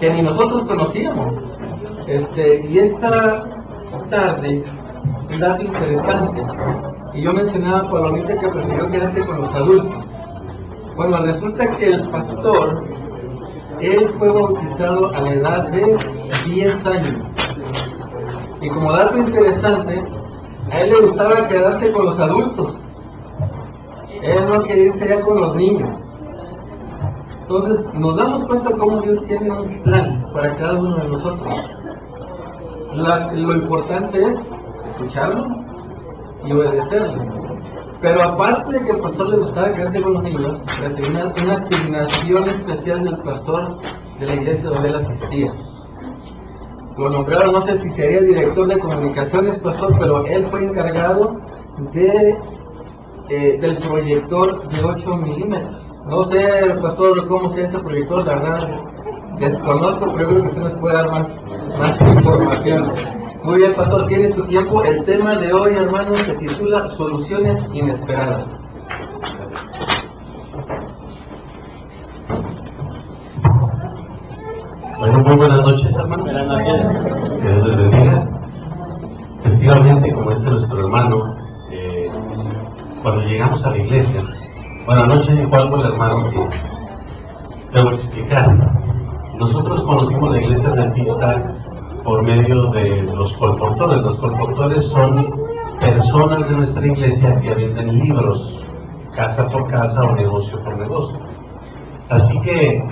que ni nosotros conocíamos. Y esta tarde, un dato interesante, y yo mencionaba a Palomita que prefirió quedarse con los adultos. Bueno, resulta que el pastor, él fue bautizado a la edad de 10 años. Y como dato interesante, a él le gustaba quedarse con los adultos. Él no quería irse ya con los niños. Entonces, nos damos cuenta cómo Dios tiene un plan para cada uno de nosotros. Lo importante es escucharlo y obedecerlo. Pero aparte de que al pastor le gustaba quedarse con los niños, recibió una asignación especial del pastor de la iglesia donde él asistía. Lo nombraron, no sé si sería director de comunicaciones, pastor, pero él fue encargado del proyector de 8 milímetros. No sé, pastor, cómo sea ese proyector, la verdad, desconozco, pero creo que usted nos puede dar más información. Muy bien, pastor, tiene su tiempo. El tema de hoy, hermanos, se titula Soluciones Inesperadas. Bueno, muy buenas noches, hermanos. Buenas noches. Que Dios les bendiga. Efectivamente, como dice nuestro hermano, cuando llegamos a la iglesia, bueno, anoche dijo algo el hermano que debo explicar. Nosotros conocimos la iglesia adventista por medio de los colportores. Los colportores son personas de nuestra iglesia que venden libros, casa por casa o negocio por negocio. Así que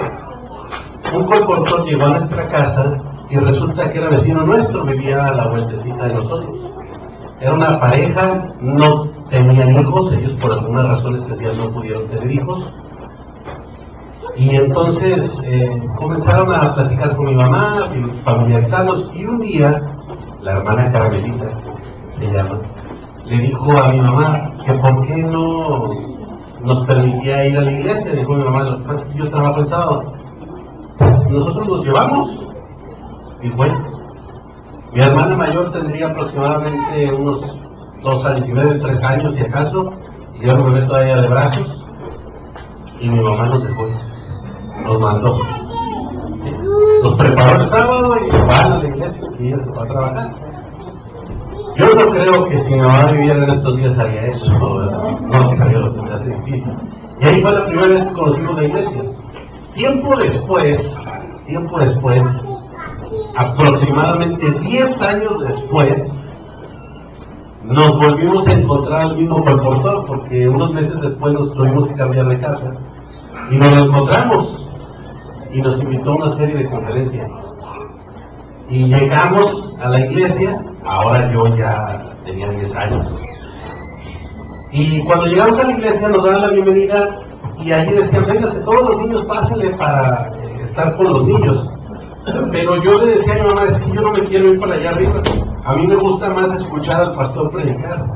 un colportor llegó a nuestra casa y resulta que era vecino nuestro, vivía a la vueltecita de nosotros. Era una pareja, no tenían hijos, ellos por alguna razón especial no pudieron tener hijos. Y entonces comenzaron a platicar con mi mamá, familiarizados, y un día, la hermana Carmelita, se llama, le dijo a mi mamá que por qué no nos permitía ir a la iglesia. Dijo mi mamá, lo que pasa es que yo trabajo el sábado. Pues nosotros nos llevamos. Y bueno, mi hermana mayor tendría aproximadamente unos 2 años y medio, 3 años si acaso, y yo me meto a ella de brazos, y mi mamá nos dejó, nos mandó. Nos preparó el sábado y van a la iglesia y ella se va a trabajar. Yo no creo que si mi mamá viviera en estos días haría eso, no creo, lo tendría difícil. Y ahí fue la primera vez que conocimos la iglesia. Tiempo después, aproximadamente 10 años después, nos volvimos a encontrar al mismo colportor, porque unos meses después nos tuvimos que cambiar de casa, y nos lo encontramos, y nos invitó a una serie de conferencias. Y llegamos a la iglesia, ahora yo ya tenía 10 años, y cuando llegamos a la iglesia nos daban la bienvenida, y allí decían, vénganse todos los niños, pásenle para estar con los niños. Pero yo le decía a mi mamá, es que yo no me quiero ir para allá arriba, a mí me gusta más escuchar al pastor predicar.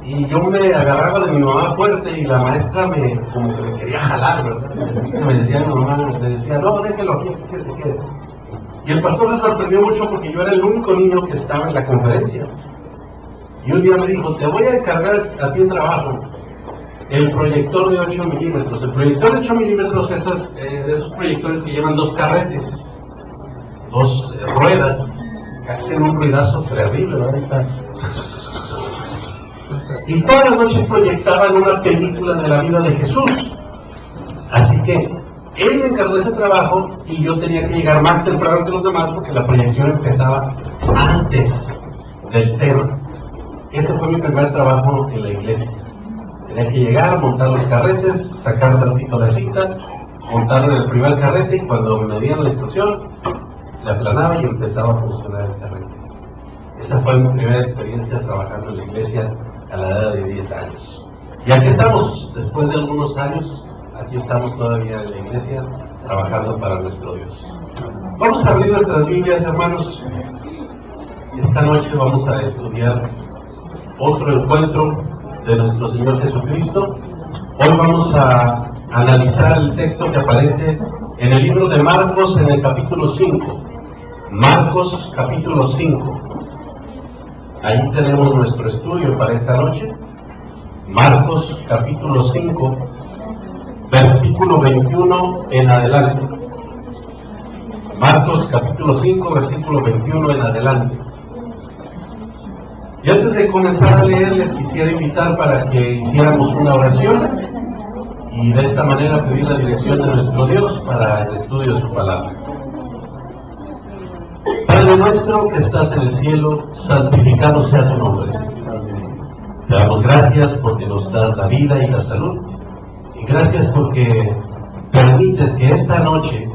Y yo me agarraba de mi mamá fuerte y la maestra como que me quería jalar, ¿verdad? Me decía mi mamá, le decía, no, déjelo aquí, que se quede. Y el pastor me sorprendió mucho porque yo era el único niño que estaba en la conferencia. Y un día me dijo, te voy a encargar a ti un trabajo, el proyector de 8 milímetros. El proyector de 8 milímetros es de esos proyectores que llevan 2 carretes, 2 ruedas, que hacen un ruidazo terrible, ¿verdad? Y todas las noches proyectaban una película de la vida de Jesús. Así que él me encargó ese trabajo y yo tenía que llegar más temprano que los demás porque la proyección empezaba antes del tema. Ese fue mi primer trabajo en la iglesia. Tenía que llegar, montar los carretes, sacar tantito la cinta, montarlo en el primer carrete, y cuando me dieron la instrucción, la aplanaba y empezaba a funcionar el carrete. Esa fue mi primera experiencia trabajando en la iglesia a la edad de 10 años. Y aquí estamos, después de algunos años, aquí estamos todavía en la iglesia, trabajando para nuestro Dios. Vamos a abrir nuestras Biblias, hermanos. Esta noche vamos a estudiar otro encuentro de nuestro Señor Jesucristo. Hoy vamos a analizar el texto que aparece en el libro de Marcos en el capítulo 5. Marcos capítulo 5. Ahí tenemos nuestro estudio para esta noche. Marcos capítulo 5, versículo 21 en adelante. Marcos capítulo 5, versículo 21 en adelante. Y antes de comenzar a leer, les quisiera invitar para que hiciéramos una oración y de esta manera pedir la dirección de nuestro Dios para el estudio de su palabra. Padre nuestro que estás en el cielo, santificado sea tu nombre, Señor. Te damos gracias porque nos das la vida y la salud, y gracias porque permites que esta noche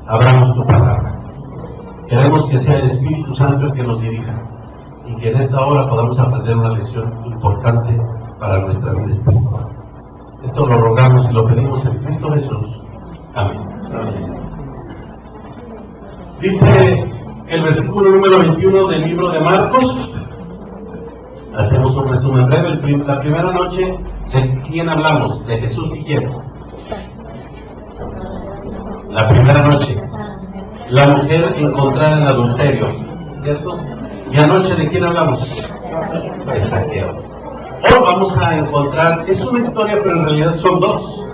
abramos tu palabra. Queremos que sea el Espíritu Santo el que nos dirija, y que en esta hora podamos aprender una lección importante para nuestra vida espiritual. Esto lo rogamos y lo pedimos en Cristo Jesús. Amén. Amén. Dice el versículo número 21 del libro de Marcos. Hacemos un resumen breve. La primera noche, ¿de quién hablamos? De Jesús y quién. La primera noche, la mujer encontrada en adulterio, ¿cierto? Y anoche, ¿de quién hablamos? De Zaqueo. Hoy vamos a encontrar, es una historia, pero en realidad son dos.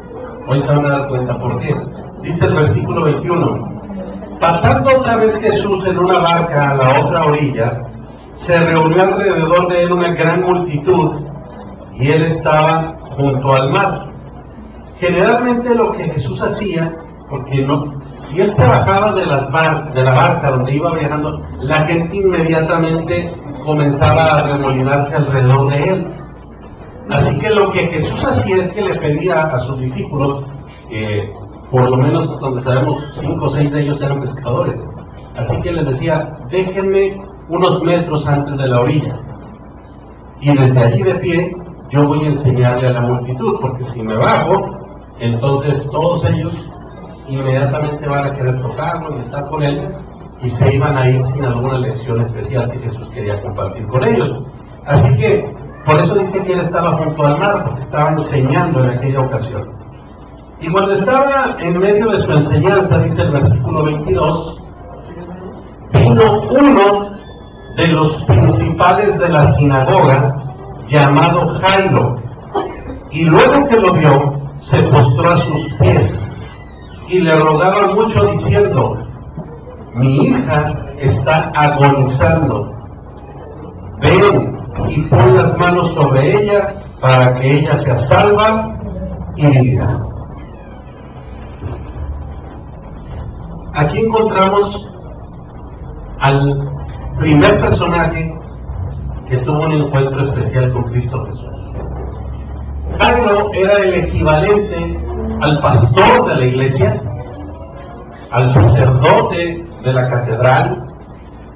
Hoy se van a dar cuenta por qué. Dice el versículo 21. Pasando otra vez Jesús en una barca a la otra orilla, se reunió alrededor de él una gran multitud, y él estaba junto al mar. Generalmente lo que Jesús hacía, porque no, si él se bajaba de la barca donde iba viajando, la gente inmediatamente comenzaba a remolinarse alrededor de él. Así que lo que Jesús hacía es que le pedía a sus discípulos, por lo menos donde sabemos 5 o 6 de ellos eran pescadores, así que les decía, déjenme unos metros antes de la orilla, y desde allí de pie yo voy a enseñarle a la multitud, porque si me bajo, entonces todos ellos inmediatamente van a querer tocarlo y estar con él, y se iban a ir sin alguna lección especial que Jesús quería compartir con ellos. Así que por eso dice que él estaba junto al mar, porque estaba enseñando en aquella ocasión. Y cuando estaba en medio de su enseñanza, dice el versículo 22, vino uno de los principales de la sinagoga, llamado Jairo, y luego que lo vio, se postró a sus pies y le rogaba mucho diciendo, mi hija está agonizando, ven y pon las manos sobre ella para que ella sea salva y vivirá. Aquí encontramos al primer personaje que tuvo un encuentro especial con Cristo Jesús. Jairo era el equivalente al pastor de la iglesia, al sacerdote de la catedral,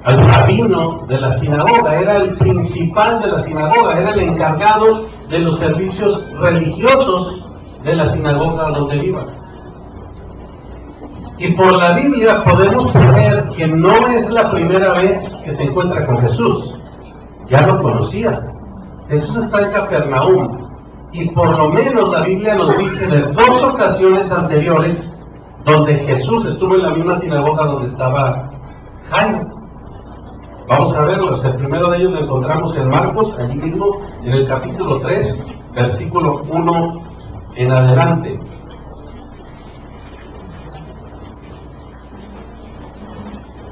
al rabino de la sinagoga. Era el principal de la sinagoga, era el encargado de los servicios religiosos de la sinagoga donde iba. Y por la Biblia podemos saber que no es la primera vez que se encuentra con Jesús. Ya lo conocía. Jesús está en Capernaum. Y por lo menos la Biblia nos dice de 2 ocasiones anteriores donde Jesús estuvo en la misma sinagoga donde estaba Jairo. Vamos a verlos. El primero de ellos lo encontramos en Marcos, allí mismo, en el capítulo 3, versículo 1 en adelante.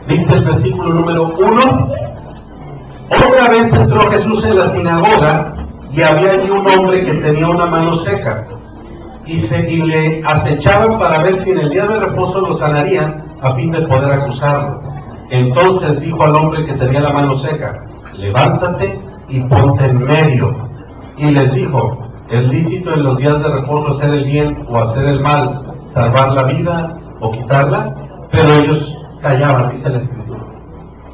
Dice el versículo número 1, otra vez entró Jesús en la sinagoga, y había allí un hombre que tenía una mano seca, y le acechaban para ver si en el día de reposo lo sanarían, a fin de poder acusarlo. Entonces dijo al hombre que tenía la mano seca, levántate y ponte en medio. Y les dijo, ¿es lícito en los días de reposo hacer el bien o hacer el mal, salvar la vida o quitarla? Pero ellos callaban, dice la Escritura.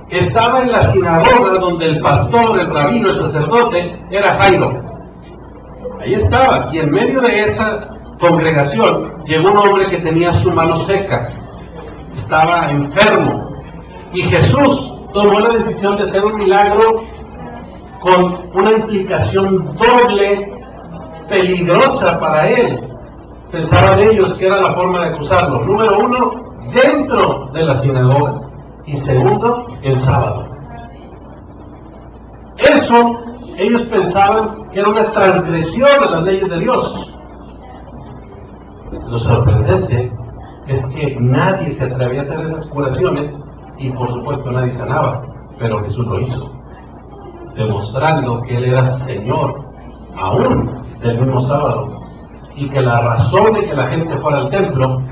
Estaba en la sinagoga donde el pastor, el rabino, el sacerdote era Jairo. Ahí estaba, y en medio de esa congregación llegó un hombre que tenía su mano seca, estaba enfermo, y Jesús tomó la decisión de hacer un milagro con una implicación doble, peligrosa para él. Pensaban ellos que era la forma de acusarlo. Número 1, dentro de la sinagoga, y segundo, el sábado. Eso ellos pensaban que era una transgresión de las leyes de Dios. Lo sorprendente es que nadie se atrevía a hacer esas curaciones y por supuesto nadie sanaba, pero Jesús lo hizo, demostrando que Él era Señor aún del mismo sábado, y que la razón de que la gente fuera al templo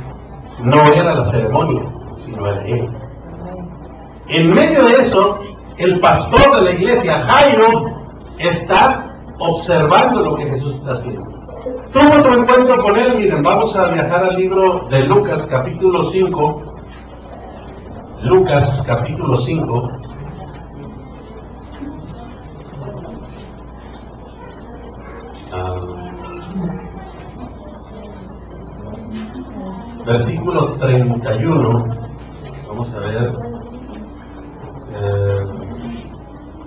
no era la ceremonia, sino era Él. En medio de eso, el pastor de la iglesia, Jairo, está observando lo que Jesús está haciendo. Tuvo otro encuentro con Él. Miren, vamos a viajar al libro de Lucas, capítulo 5. Lucas, capítulo 5. Versículo 31. Vamos a ver.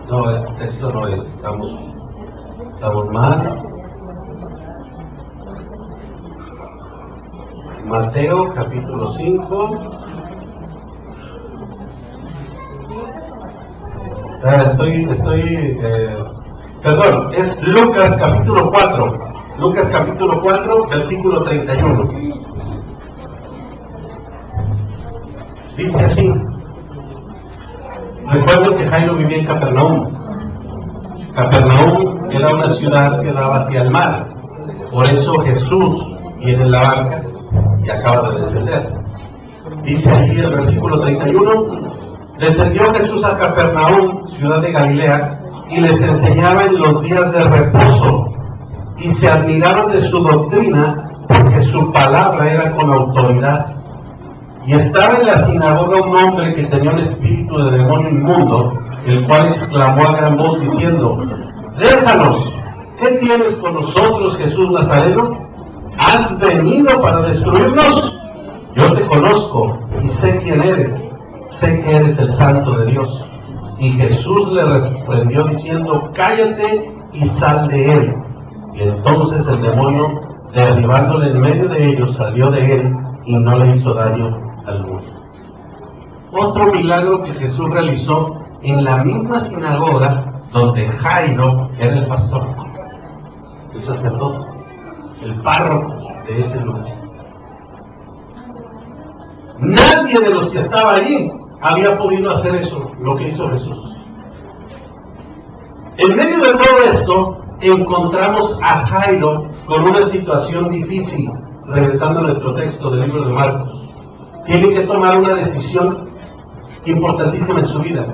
No, este texto no es. Estamos mal. Mateo, capítulo 5. Perdón, es Lucas, capítulo 4. Lucas, capítulo 4, versículo 31. Dice así. Recuerden que Jairo vivía en Capernaum. Capernaum era una ciudad que daba hacia el mar. Por eso Jesús viene en la barca y acaba de descender. Dice allí el versículo 31: descendió Jesús a Capernaum, ciudad de Galilea, y les enseñaba en los días de reposo, y se admiraron de su doctrina, porque su palabra era con autoridad. Y estaba en la sinagoga un hombre que tenía un espíritu de demonio inmundo, el cual exclamó a gran voz diciendo: déjanos, ¿qué tienes con nosotros, Jesús Nazareno? ¿Has venido para destruirnos? Yo te conozco y sé quién eres, sé que eres el Santo de Dios. Y Jesús le reprendió diciendo: cállate y sal de él. Y entonces el demonio, derribándole en medio de ellos, salió de él y no le hizo daño alguno. Otro milagro que Jesús realizó en la misma sinagoga donde Jairo era el pastor, el sacerdote, el párroco de ese lugar. Nadie de los que estaba allí había podido hacer eso, lo que hizo Jesús. En medio de todo esto, encontramos a Jairo con una situación difícil. Regresando a nuestro texto del libro de Marcos, tiene que tomar una decisión importantísima en su vida.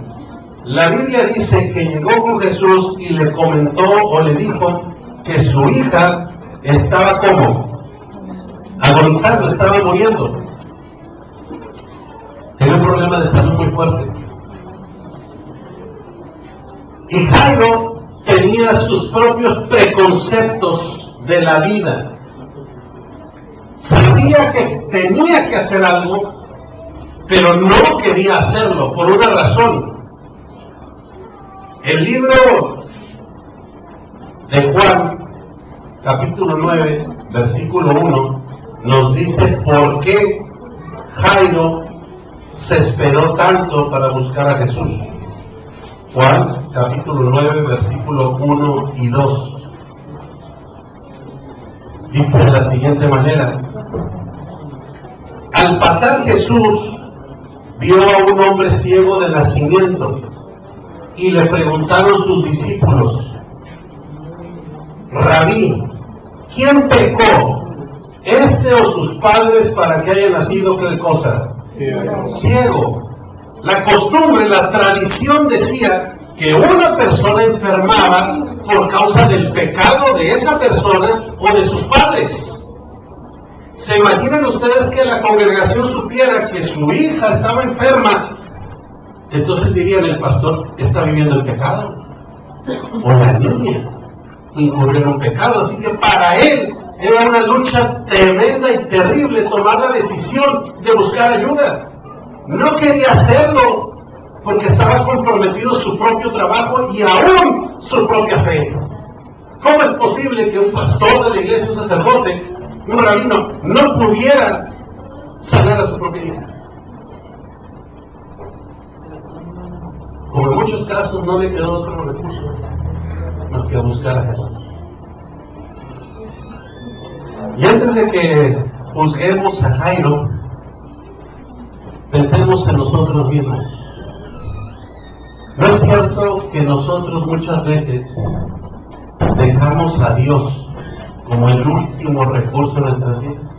La Biblia dice que llegó con Jesús y le comentó o le dijo que su hija estaba como agonizando, estaba muriendo. Tenía un problema de salud muy fuerte. Y Jairo tenía sus propios preconceptos de la vida. Sabía que tenía que hacer algo, pero no quería hacerlo por una razón. El libro de Juan, capítulo 9, versículo 1, nos dice por qué Jairo se esperó tanto para buscar a Jesús. Juan, capítulo 9, versículo 1 y 2. Dice de la siguiente manera: al pasar Jesús vio a un hombre ciego de nacimiento y le preguntaron sus discípulos: Rabí, ¿quién pecó, este o sus padres, para que haya nacido qué cosa? Ciego. La costumbre, la tradición decía que una persona enfermaba por causa del pecado de esa persona o de sus padres. ¿Se imaginan ustedes que la congregación supiera que su hija estaba enferma? Entonces dirían: el pastor está viviendo el pecado, o la niña incurrió en un pecado. Así que para él era una lucha tremenda y terrible tomar la decisión de buscar ayuda. No quería hacerlo porque estaba comprometido su propio trabajo y aún su propia fe. ¿Cómo es posible que un pastor de la iglesia, un sacerdote, un rabino, no pudiera sanar a su propia hija? Como en muchos casos no le quedó otro recurso más que buscar a Jesús. Y antes de que juzguemos a Jairo, Pensemos en nosotros mismos. ¿No es cierto que nosotros muchas veces dejamos a Dios como el último recurso en nuestras vidas?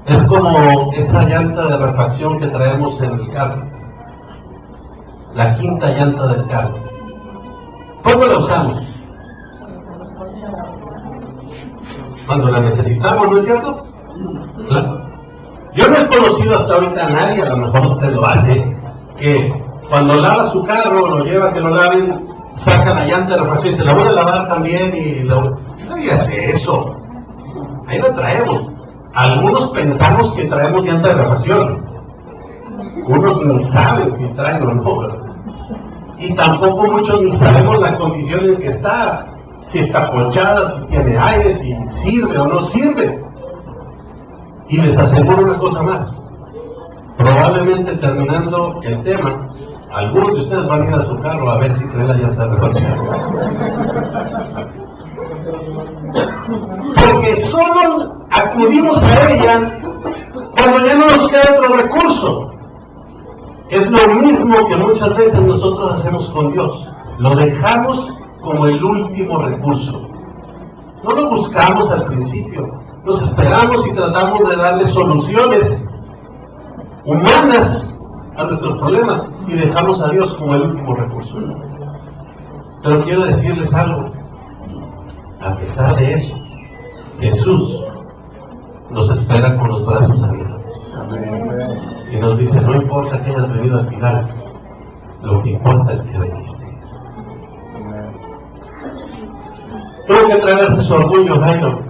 Es como esa llanta de refacción que traemos en el carro, la quinta llanta del carro. ¿Cuándo la usamos? Cuando la necesitamos, ¿no es cierto? Claro. Yo no he conocido hasta ahorita a nadie, a lo mejor usted lo hace, que cuando lava su carro, lo lleva a que lo laven, saca la llanta de refacción y se la voy a lavar también y nadie hace eso. Ahí la traemos. Algunos pensamos que traemos llanta de refacción. Unos ni saben si traen o no, ¿verdad? Y tampoco muchos ni sabemos la condición en que está, si está ponchada, si tiene aire, si sirve o no sirve. Y les aseguro una cosa más, probablemente terminando el tema, algunos de ustedes van a ir a su carro a ver si trae la llanta de refacción. Porque solo acudimos a ella cuando ya no nos queda otro recurso. Es lo mismo que muchas veces nosotros hacemos con Dios. Lo dejamos como el último recurso. No lo buscamos al principio. Nos esperamos y tratamos de darle soluciones humanas a nuestros problemas y dejamos a Dios como el último recurso. Pero quiero decirles algo. A pesar de eso, Jesús nos espera con los brazos abiertos. Y nos dice, no importa que hayas venido al final, lo que importa es que veniste. Tuvo que traerse su orgullo, Jairo.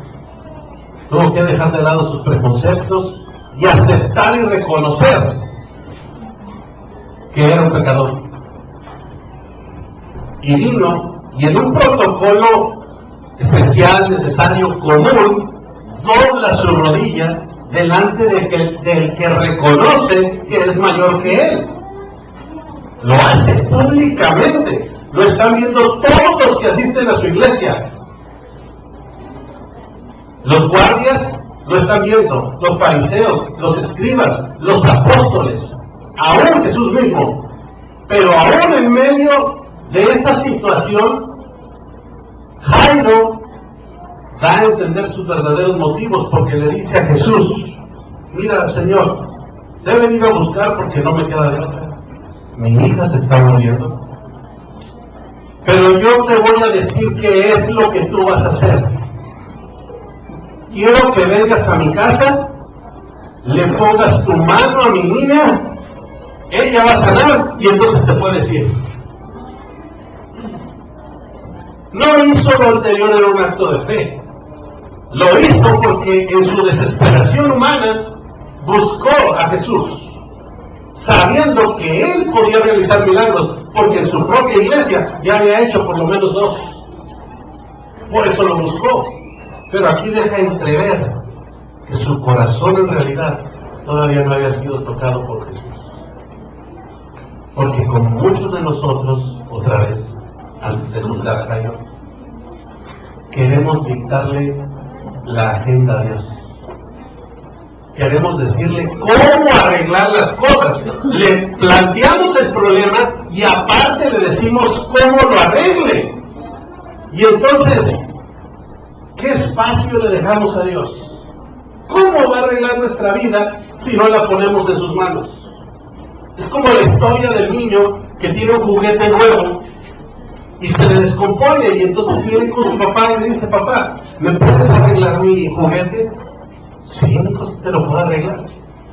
Tuvo que dejar de lado sus preconceptos y aceptar y reconocer que era un pecador. Y vino, y en un protocolo esencial, necesario, común, dobla su rodilla delante del que reconoce que es mayor que él. Lo hace públicamente. Lo están viendo todos los que asisten a su iglesia. Los guardias lo están viendo, los fariseos, los escribas, los apóstoles, aún Jesús mismo. Pero aún en medio de esa situación, Jairo da a entender sus verdaderos motivos, porque le dice a Jesús, mira, Señor, deben ir a buscar porque no me queda de otra. Mi hija se está muriendo. Pero yo te voy a decir qué es lo que tú vas a hacer. Quiero que vengas a mi casa, le pongas tu mano a mi niña, ella va a sanar y entonces te puedes ir. No hizo lo anterior en un acto de fe. Lo hizo porque en su desesperación humana buscó a Jesús, sabiendo que él podía realizar milagros, porque en su propia iglesia ya había hecho por lo menos 2. Por eso lo buscó. Pero aquí deja entrever que su corazón en realidad todavía no había sido tocado por Jesús. Porque como muchos de nosotros, otra vez, antes de juzgar a Jairo, queremos dictarle la agenda a Dios. Queremos decirle cómo arreglar las cosas. Le planteamos el problema y aparte le decimos cómo lo arregle. Y entonces, ¿qué espacio le dejamos a Dios? ¿Cómo va a arreglar nuestra vida si no la ponemos en sus manos? Es como la historia del niño que tiene un juguete nuevo y se le descompone, y entonces viene con su papá y le dice, papá, ¿me puedes arreglar mi juguete? Sí, hijo, te lo puedo arreglar.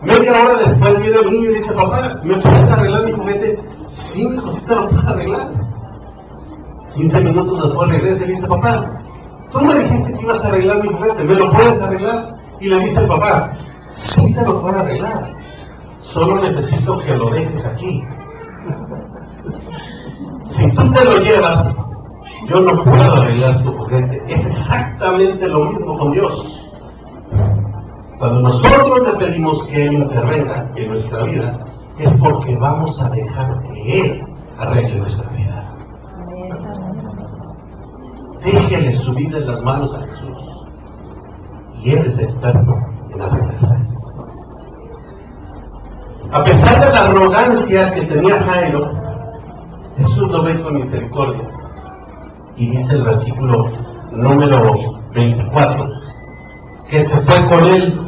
Media hora después viene el niño y le dice, papá, ¿me puedes arreglar mi juguete? Sí, hijo, te lo puedo arreglar. 15 minutos después regresa y le dice, papá, tú me dijiste que ibas a arreglar mi juguete, ¿me lo puedes arreglar? Y le dice el papá, sí te lo puedo arreglar, solo necesito que lo dejes aquí. Si tú te lo llevas, yo no puedo arreglar tu juguete. Es exactamente lo mismo con Dios. Cuando nosotros le pedimos que Él intervenga en nuestra vida, es porque vamos a dejar que Él arregle nuestra vida. Déjele su vida en las manos a Jesús. Y Él es experto en arreglar. A pesar de la arrogancia que tenía Jairo, Jesús lo ve con misericordia. Y dice el versículo número 24, que se fue con él.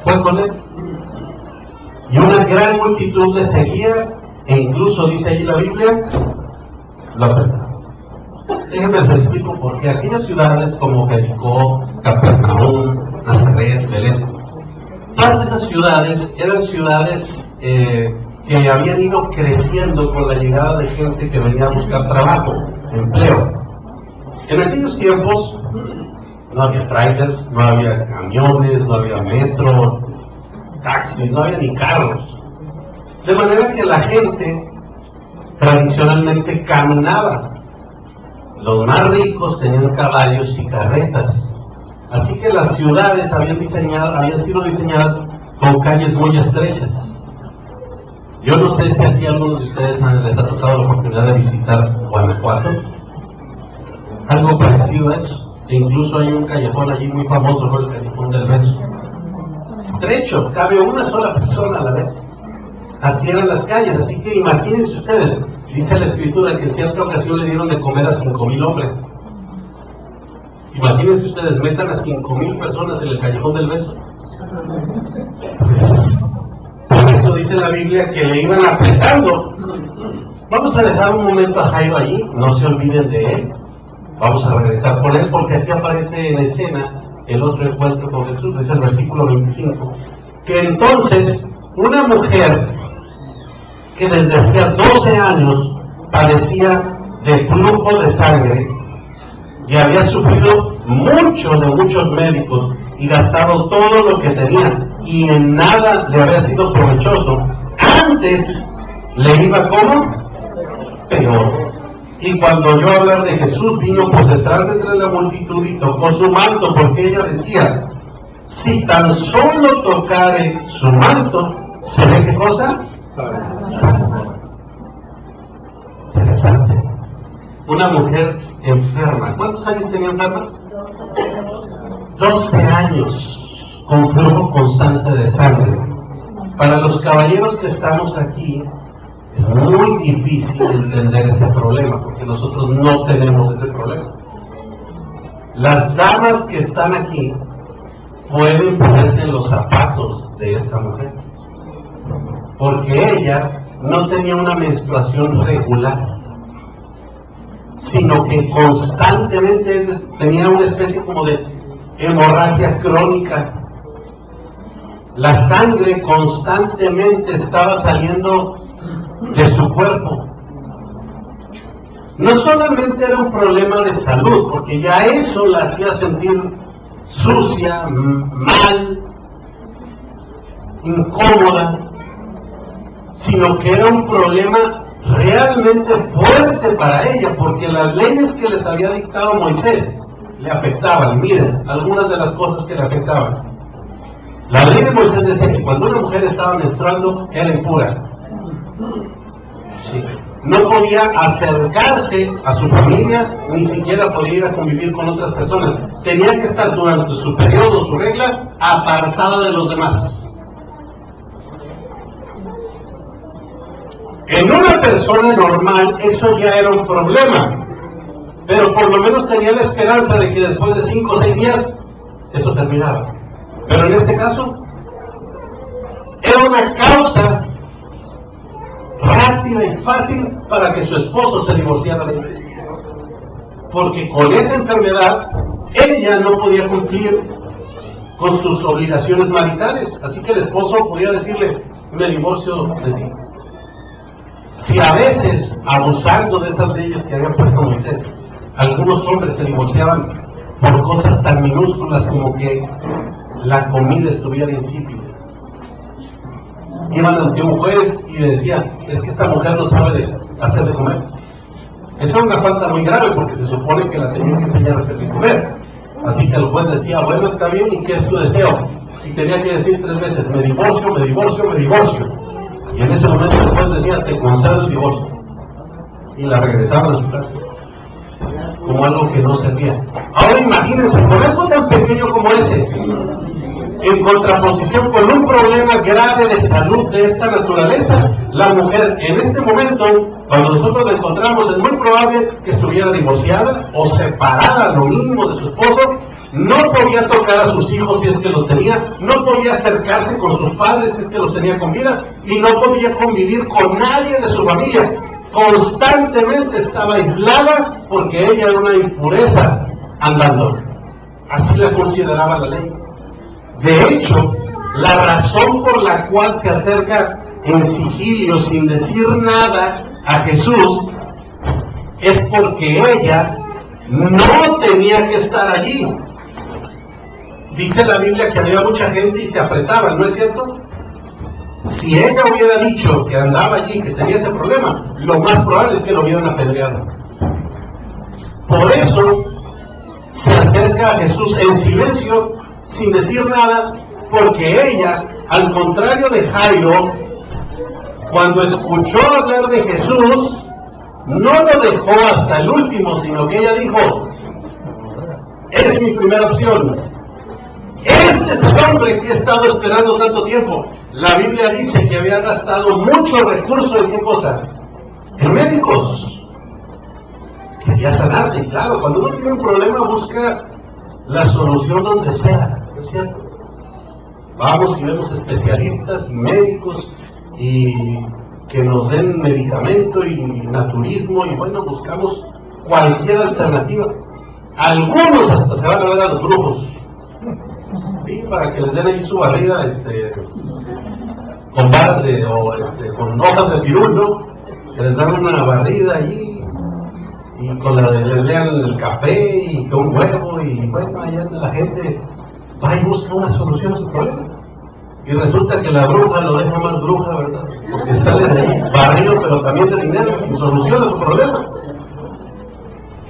Fue con él. Y una gran multitud le seguía, e incluso dice allí la Biblia, lo apretaba. Déjenme les explico por qué aquellas ciudades como Jericó, Capernaum, Nazaret, Belén, todas esas ciudades eran ciudades que habían ido creciendo con la llegada de gente que venía a buscar trabajo, empleo. En aquellos tiempos no había trailers, no había camiones, no había metro, taxis, no había ni carros. De manera que la gente tradicionalmente caminaba. Los más ricos tenían caballos y carretas. Así que las ciudades habían sido diseñadas con calles muy estrechas. Yo no sé si aquí algunos de ustedes les ha tocado la oportunidad de visitar Guanajuato. Algo parecido a eso. E incluso hay un callejón allí muy famoso, ¿no? El Callejón del Beso. Estrecho, cabe una sola persona a la vez. Así eran las calles. Así que imagínense ustedes, dice la Escritura que en cierta ocasión le dieron de comer a 5,000 hombres. Imagínense ustedes, metan a 5,000 personas en el Callejón del Beso. Pues, por eso dice la Biblia que le iban apretando. Vamos a dejar un momento a Jairo allí, no se olviden de él. Vamos a regresar por él porque aquí aparece en escena el otro encuentro con Jesús, es el versículo 25. Que entonces una mujer que desde hacía 12 años padecía de flujo de sangre y había sufrido mucho de muchos médicos y gastado todo lo que tenía y en nada le había sido provechoso, antes le iba como peor. Y cuando oyó hablar de Jesús, vino por detrás de entre la multitud y tocó su manto, porque ella decía: si tan solo tocare su manto, ¿seré qué cosa? Salvo. Interesante. Una mujer enferma. ¿Cuántos años tenía enferma? 12 años, con flujo constante de sangre. Para los caballeros que estamos aquí, es muy difícil entender ese problema, porque nosotros no tenemos ese problema. Las damas que están aquí pueden ponerse en los zapatos de esta mujer, porque ella no tenía una menstruación regular, sino que constantemente tenía una especie como de hemorragia crónica. La sangre constantemente estaba saliendo de su cuerpo. No solamente era un problema de salud, porque ya eso la hacía sentir sucia, mal, incómoda, sino que era un problema realmente fuerte para ella, porque las leyes que les había dictado Moisés le afectaban. Miren, algunas de las cosas que le afectaban. La ley de Moisés decía que cuando una mujer estaba menstruando era impura. Sí. No podía acercarse a su familia, ni siquiera podía ir a convivir con otras personas. Tenía que estar durante su periodo, su regla, apartada de los demás. En una persona normal eso ya era un problema, pero por lo menos tenía la esperanza de que después de 5 o 6 días esto terminaba. Pero en este caso era una causa rápida y fácil para que su esposo se divorciara de ella, porque con esa enfermedad ella no podía cumplir con sus obligaciones maritales, así que el esposo podía decirle: me divorcio de ti. Si a veces, abusando de esas leyes que había puesto Moisés, algunos hombres se divorciaban por cosas tan minúsculas como que la comida estuviera insípida, iban ante un juez y le decían: es que esta mujer no sabe hacer de comer. Esa es una falta muy grave, porque se supone que la tenían que enseñar a hacer de comer. Así que el juez decía: bueno, está bien, ¿y qué es tu deseo? Y tenía que decir 3 veces: me divorcio, me divorcio, me divorcio. Y en ese momento el juez decía: te concedo el divorcio. Y la regresaban a su casa, como algo que no servía. Ahora imagínense, con algo tan pequeño como ese, en contraposición con un problema grave de salud de esta naturaleza, la mujer en este momento, cuando nosotros la encontramos, es muy probable que estuviera divorciada o separada, lo mínimo, de su esposo. No podía tocar a sus hijos si es que los tenía, no podía acercarse con sus padres si es que los tenía con vida, y no podía convivir con nadie de su familia. Constantemente estaba aislada porque ella era una impureza andando. Así la consideraba la ley. De hecho, la razón por la cual se acerca en sigilio sin decir nada a Jesús es porque ella no tenía que estar allí. Dice la Biblia que había mucha gente y se apretaban, ¿no es cierto? Si ella hubiera dicho que andaba allí, que tenía ese problema, lo más probable es que lo hubieran apedreado. Por eso se acerca a Jesús en silencio, sin decir nada, porque ella, al contrario de Jairo, cuando escuchó hablar de Jesús, no lo dejó hasta el último, sino que ella dijo: es mi primera opción. Este es el hombre que he estado esperando tanto tiempo. La Biblia dice que había gastado mucho recurso en ¿qué cosa? En médicos. Quería sanarse, y claro, cuando uno tiene un problema busca la solución donde sea, ¿no es cierto? Vamos y vemos especialistas y médicos y que nos den medicamento y naturismo, y bueno, buscamos cualquier alternativa. Algunos hasta se van a ver a los brujos, ¿sí? Para que les den ahí su barriga con varas con hojas de pirul, ¿no? Se les dan una barrida allí y con la de les lean el café y con un huevo, y bueno, allá la gente va y busca una solución a su problema. Y resulta que la bruja lo deja más bruja, ¿verdad? Porque sale de ahí barrido, pero también de dinero, sin solución a su problema.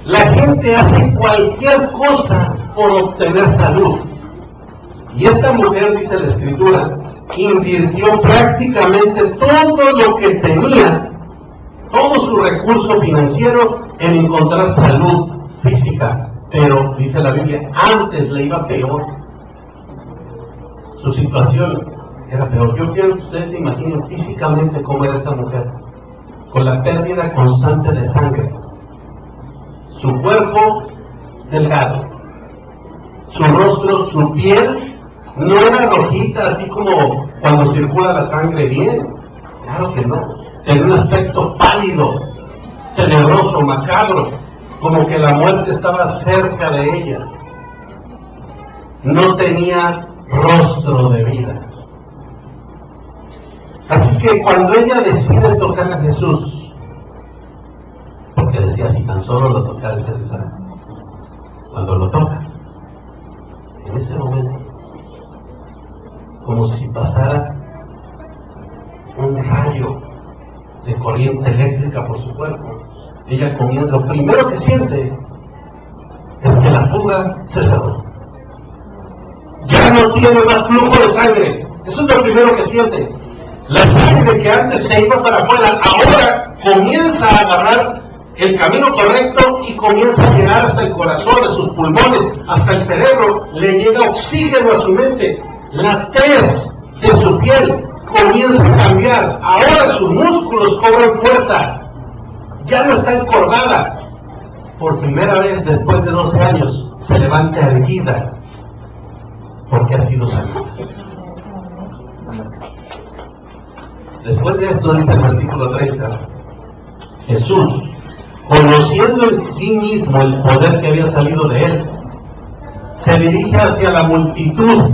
La gente hace cualquier cosa por obtener salud. Y esta mujer, dice la Escritura, invirtió prácticamente todo lo que tenía, todo su recurso financiero, en encontrar salud física. Pero, dice la Biblia, antes le iba peor. Su situación era peor. Yo quiero que ustedes se imaginen físicamente cómo era esa mujer, con la pérdida constante de sangre, su cuerpo delgado, su rostro, su piel no era rojita así como cuando circula la sangre bien, claro que no. Tenía un aspecto pálido, tenebroso, macabro, como que la muerte estaba cerca de ella. No tenía rostro de vida. Así que cuando ella decide tocar a Jesús, porque decía, si tan solo lo tocara se sana, cuando lo toca, en ese momento, como si pasara un rayo de corriente eléctrica por su cuerpo, ella comienza, lo primero que siente es que la fuga se cerró. Ya no tiene más flujo de sangre. Eso es lo primero que siente. La sangre que antes se iba para afuera, ahora comienza a agarrar el camino correcto y comienza a llegar hasta el corazón, a sus pulmones, hasta el cerebro. Le llega oxígeno a su mente. La tez de su piel comienza a cambiar. Ahora sus músculos cobran fuerza. Ya no está encorvada. Por primera vez después de 12 años se levanta erguida, porque ha sido sanada. Después de esto, dice el versículo 30, Jesús, conociendo en sí mismo el poder que había salido de él, se dirige hacia la multitud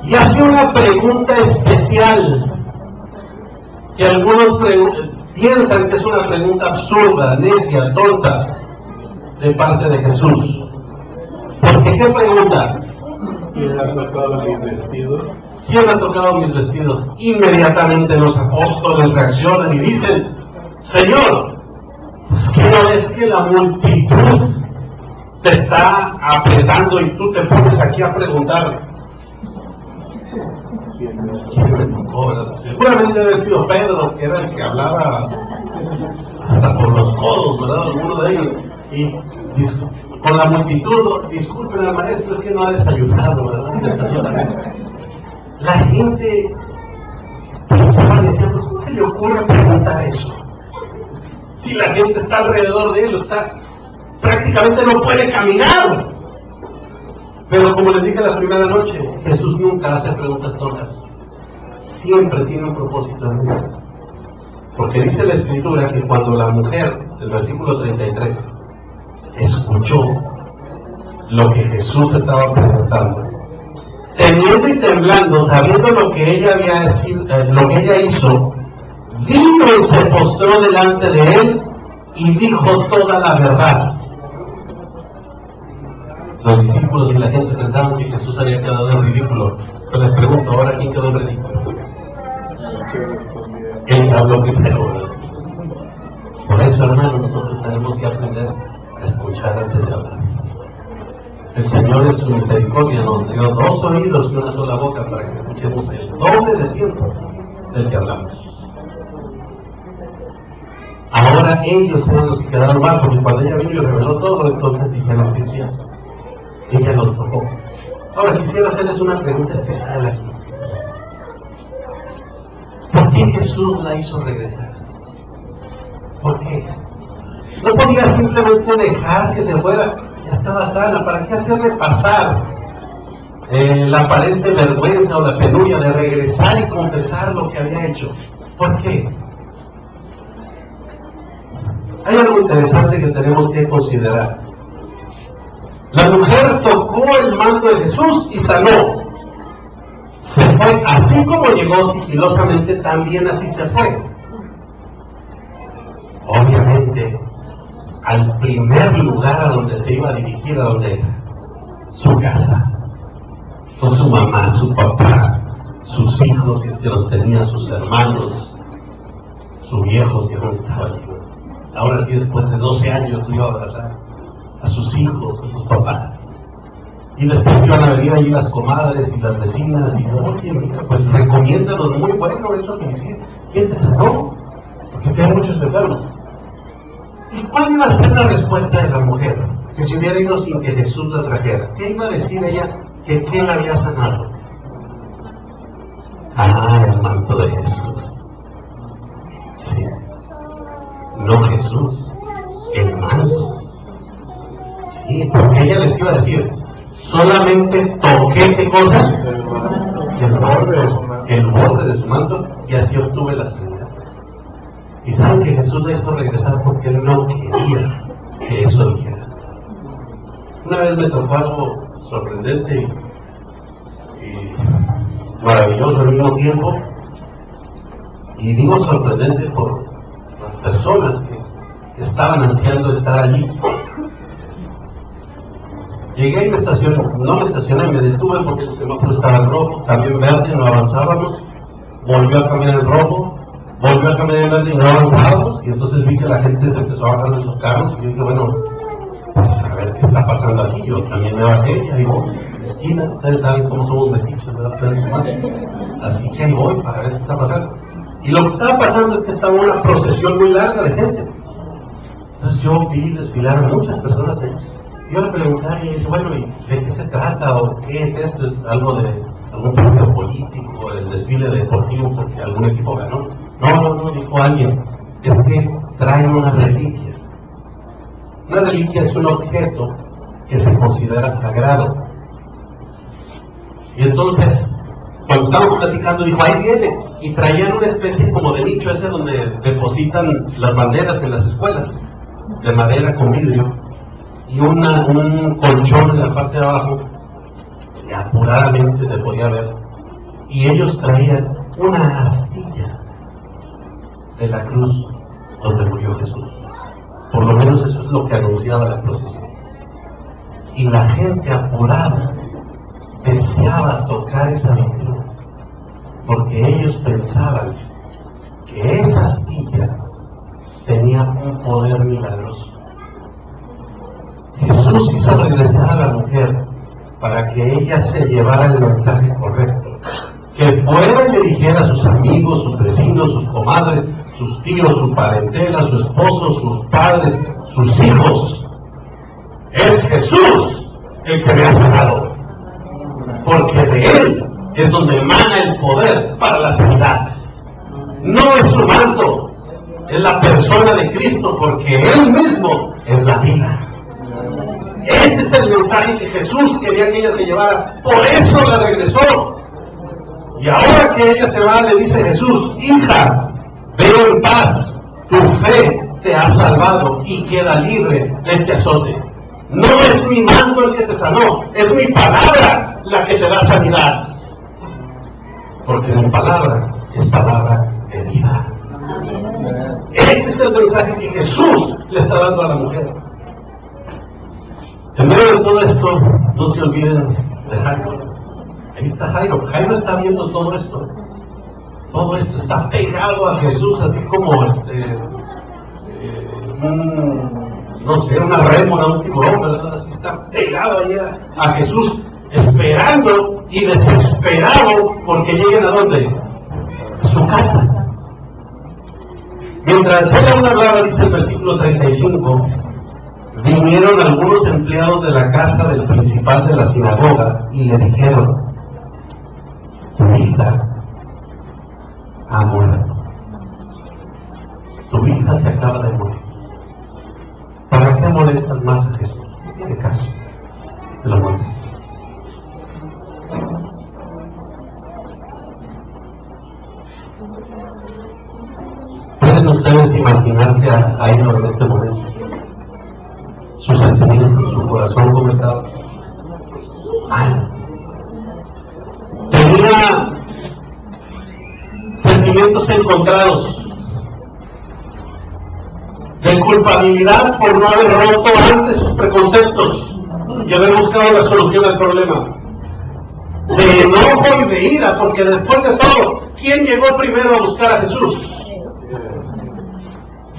y hace una pregunta especial que algunos piensan que es una pregunta absurda, necia, tonta de parte de Jesús. Porque ¿qué pregunta? ¿Quién ha tocado mis vestidos? ¿Quién ha tocado mis vestidos? Inmediatamente los apóstoles reaccionan y dicen, Señor, ¿es que no ves que la multitud te está apretando y tú te pones aquí a preguntar? ¿Quién me tocó? Seguramente debe haber sido Pedro, que era el que hablaba hasta por los codos, ¿verdad? Alguno de ellos. Y con la multitud, disculpen al maestro, es que no ha desayunado, ¿verdad? La gente pensaba, decía, ¿cómo se le ocurre preguntar eso? Si la gente está alrededor de él, prácticamente no puede caminar. Pero como les dije la primera noche, Jesús nunca hace preguntas tontas. Siempre tiene un propósito en vida. Porque dice la Escritura que cuando la mujer, del versículo 33, escuchó lo que Jesús estaba preguntando, temiendo y temblando, sabiendo lo que ella hizo, vino y se postró delante de él y dijo toda la verdad. Los discípulos y la gente pensaban que Jesús había quedado en ridículo. Pero les pregunto, ¿ahora quién quedó en ridículo? Él habló primero, ¿verdad? Por eso, hermano, nosotros tenemos que aprender a escuchar antes de hablar. El Señor en su misericordia nos dio 2 oídos y una sola boca para que escuchemos el doble de tiempo del que hablamos. Ahora ellos eran los que quedaron mal, porque cuando ella vino y reveló todo, entonces dijeron, sí, sí, ella lo tocó. Ahora quisiera hacerles una pregunta especial aquí. ¿Por qué Jesús la hizo regresar? ¿Por qué? No podía simplemente dejar que se fuera, ya estaba sana. ¿Para qué hacerle pasar la aparente vergüenza o la penuria de regresar y confesar lo que había hecho? ¿Por qué? Hay algo interesante que tenemos que considerar. La mujer tocó el manto de Jesús y sanó. Se fue, así como llegó sigilosamente, también así se fue. Obviamente, al primer lugar a donde se iba a dirigir, ¿a dónde era? Su casa. Con su mamá, su papá, sus hijos, si es que los tenía, sus hermanos, su viejo, si aún estaba allí. Ahora sí, después de 12 años, iba a abrazar a sus hijos, a sus papás. Y después iban a venir allí las comadres y las vecinas y, oye, mira, pues recomiéndanos, muy bueno eso que hiciste. ¿Quién te sanó? Porque hay muchos enfermos. ¿Y cuál iba a ser la respuesta de la mujer? Que si hubiera ido sin que Jesús la trajera, ¿qué iba a decir ella? Que ¿quién la había sanado? Ah, el manto de Jesús. Sí. No Jesús, el manto. Sí, porque ella les iba a decir, solamente toqué, ¿qué cosa? El borde de su manto, y así obtuve la sanidad. Y saben que Jesús la hizo regresar porque él no quería que eso dijera. Una vez me tocó algo sorprendente y maravilloso al mismo tiempo, y digo sorprendente por las personas que estaban ansiando estar allí. Llegué y me estacioné, me detuve porque el semáforo estaba en rojo, también verde, no avanzábamos. Volvió a cambiar en rojo, volvió a cambiar en verde y no avanzábamos. Y entonces vi que la gente se empezó a bajar de sus carros y yo dije, bueno, pues a ver qué está pasando aquí. Yo también me bajé y ahí voy, en la esquina. Ustedes saben cómo somos metiches, ¿verdad? Ustedes humanos. Así que ahí voy para ver qué está pasando. Y lo que estaba pasando es que estaba una procesión muy larga de gente. Entonces yo vi desfilar a muchas personas de ellos. Yo le pregunté y dije, bueno, ¿y de qué se trata o qué es esto? ¿Es algo de algún partido político, el desfile deportivo porque algún equipo ganó? No, dijo alguien, es que traen una reliquia. Una reliquia es un objeto que se considera sagrado. Y entonces, cuando estábamos platicando, dijo, ahí viene. Y traían una especie como de nicho ese donde depositan las banderas en las escuelas, de madera con vidrio. Y un colchón en la parte de abajo, y apuradamente se podía ver. Y ellos traían una astilla de la cruz donde murió Jesús. Por lo menos eso es lo que anunciaba la procesión. Y la gente apurada deseaba tocar esa vitrina, porque ellos pensaban que esa astilla tenía un poder milagroso. Jesús hizo regresar a la mujer para que ella se llevara el mensaje correcto, que fuera y le dijera a sus amigos, sus vecinos, sus comadres, sus tíos, su parentela, su esposo, sus padres, sus hijos, es Jesús el que me ha sanado, porque de Él es donde emana el poder para la sanidad. No es su manto, es la persona de Cristo, porque Él mismo es la vida. Ese es el mensaje que Jesús quería que ella se llevara, por eso la regresó. Y ahora que ella se va, le dice Jesús: hija, ve en paz, tu fe te ha salvado, y queda libre de este azote. No es mi manto el que te sanó, es mi palabra la que te da sanidad, porque mi palabra es palabra de vida. Ese es el mensaje que Jesús le está dando a la mujer. En medio de todo esto, no se olviden de Jairo. Ahí está Jairo. Jairo está viendo todo esto. Todo esto está pegado a Jesús, así como no sé, una rémora, un tiburón, ¿verdad? Así está pegado ahí a Jesús, esperando y desesperado porque lleguen a dónde? A su casa. Mientras él aún hablaba, dice el versículo 35, vinieron algunos empleados de la casa del principal de la sinagoga y le dijeron: tu hija ha muerto. Tu hija se acaba de morir. ¿Para qué molestas más a Jesús? No tiene caso que lo molestes. ¿Pueden ustedes imaginarse a Jairo en este momento? Sus sentimientos, su corazón, ¿cómo estaba? Mal. Tenía sentimientos encontrados de culpabilidad por no haber roto antes sus preconceptos y haber buscado la solución al problema, de enojo y de ira, porque después de todo, ¿quién llegó primero a buscar a Jesús?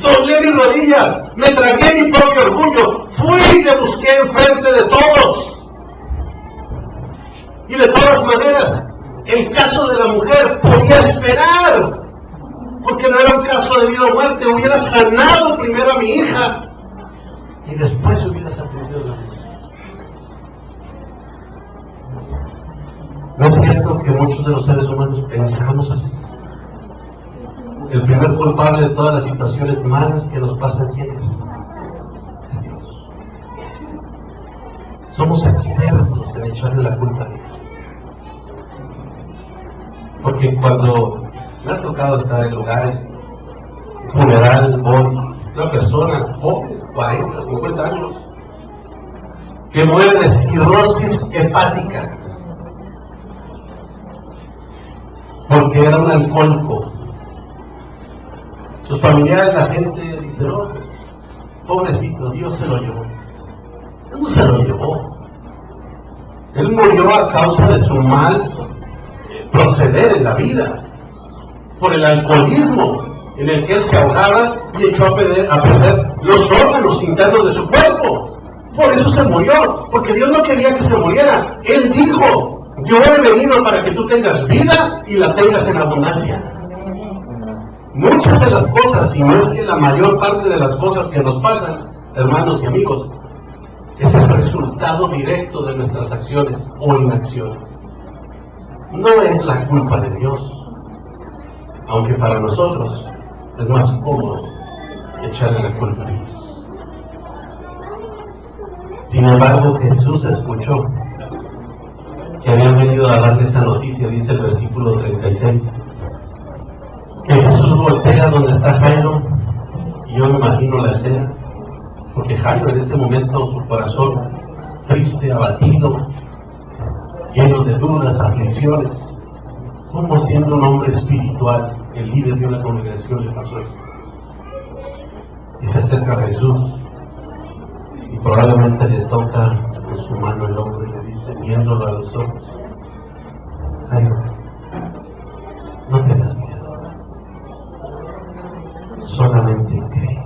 Doblé mis rodillas, me tragué mi propio orgullo, fui y te busqué enfrente de todos. Y de todas maneras, el caso de la mujer podía esperar, porque no era un caso de vida o muerte. Hubiera sanado primero a mi hija y después hubieras atendido a la mujer. ¿No es cierto que muchos de los seres humanos pensamos así? El primer culpable de todas las situaciones malas que nos pasan, ¿quién es? Es Dios. Somos expertos en echarle la culpa a Dios. Porque cuando me ha tocado estar en lugares, funeral, una persona joven, 40, 50 años, que muere de cirrosis hepática, porque era un alcohólico. Sus familiares, la gente dice: no, pues, pobrecito, Dios se lo llevó. Él no se lo llevó. Él murió a causa de su mal proceder en la vida, por el alcoholismo en el que él se ahogaba y echó a perder los órganos internos de su cuerpo. Por eso se murió, porque Dios no quería que se muriera. Él dijo: yo he venido para que tú tengas vida y la tengas en abundancia. Muchas de las cosas, si no es que la mayor parte de las cosas que nos pasan, hermanos y amigos, es el resultado directo de nuestras acciones o inacciones. No es la culpa de Dios, aunque para nosotros es más cómodo echarle la culpa a Dios. Sin embargo, Jesús escuchó que habían venido a darle esa noticia, dice el versículo 36. Que Jesús voltea donde está Jairo, y yo me imagino la escena, porque Jairo en ese momento, su corazón triste, abatido, lleno de dudas, aflicciones, como siendo un hombre espiritual, el líder de una congregación, le pasó esto. Y se acerca a Jesús, y probablemente le toca con su mano el hombro y le dice, viéndolo a los ojos: Jairo, no tengas miedo. Solamente cree,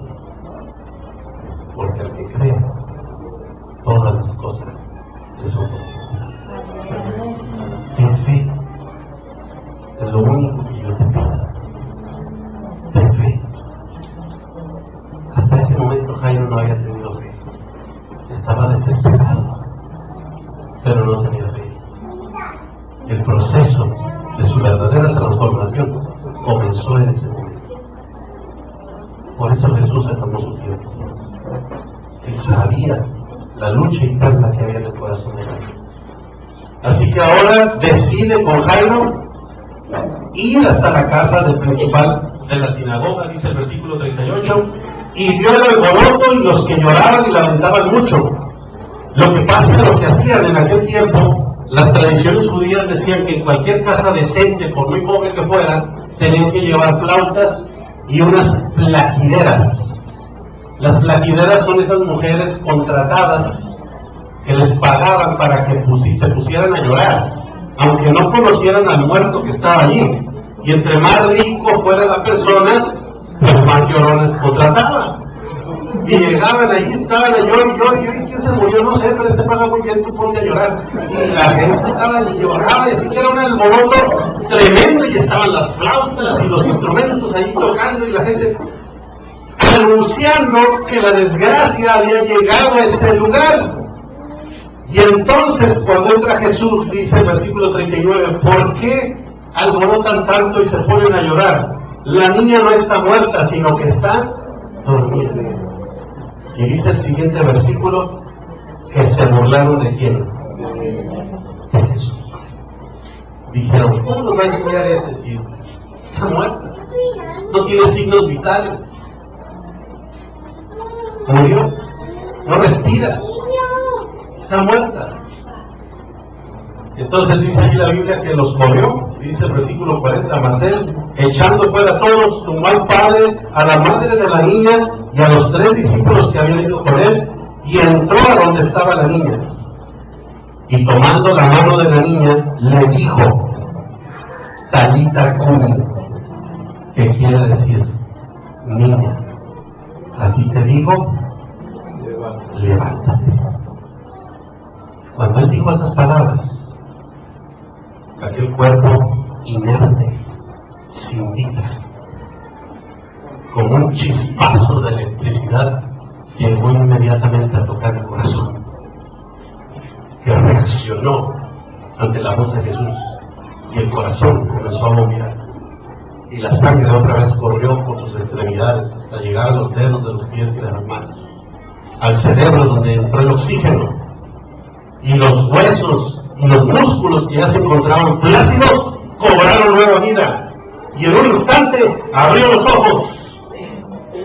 porque al que cree, todas las cosas le son posibles. Ten fe, es lo único que yo te pido. Ten fe. Hasta ese momento Jairo no había tenido fe, estaba desesperado. expresó en ese momento. Por eso Jesús se tomó su tiempo. Él sabía la lucha interna que había en el corazón de Jairo. Así que ahora decide con Jairo ir hasta la casa del principal de la sinagoga, dice el versículo 38, y vio el alboroto y los que lloraban y lamentaban mucho. Lo que pasa es lo que hacían en aquel tiempo, las tradiciones judías decían que en cualquier casa decente, por muy pobre que fuera, tenían que llevar flautas y unas plaquideras. Las plaquideras son esas mujeres contratadas que les pagaban para que se pusieran a llorar, aunque no conocieran al muerto que estaba allí. Y entre más rico fuera la persona, pues más llorones contrataban. Y llegaban allí, estaban a llorar, y ¿quién se murió? No sé, pero este paga muy bien, tú ponte a llorar. Y la gente estaba y lloraba, y así que era un alboroto tremendo, y estaban las flautas y los instrumentos ahí tocando, y la gente anunciando que la desgracia había llegado a ese lugar. Y entonces, cuando entra Jesús, dice el versículo 39, ¿por qué alborotan tanto y se ponen a llorar? La niña no está muerta, sino que está dormida. Y dice el siguiente versículo, que se burlaron ¿de quién? De Jesús. Dijeron, ¿cómo nos va a enseñar este si está muerta? No tiene signos vitales. Murió, no respira, está muerta. Entonces dice ahí la Biblia que los corrió, dice el versículo 40, mas él, echando fuera a todos, tomó al padre, a la madre de la niña y a los 3 discípulos que habían ido con él, y entró a donde estaba la niña. Y tomando la mano de la niña, le dijo, Talita cumi, que quiere decir, niña, a ti te digo, levántate. Cuando él dijo esas palabras, aquel cuerpo inerte, sin vida, como un chispazo de electricidad, llegó inmediatamente a tocar el corazón, que reaccionó ante la voz de Jesús, y el corazón comenzó a bombear, y la sangre otra vez corrió por sus extremidades hasta llegar a los dedos de los pies y de las manos, al cerebro donde entró el oxígeno, y los huesos y los músculos que ya se encontraban flácidos cobraron nueva vida, y en un instante abrió los ojos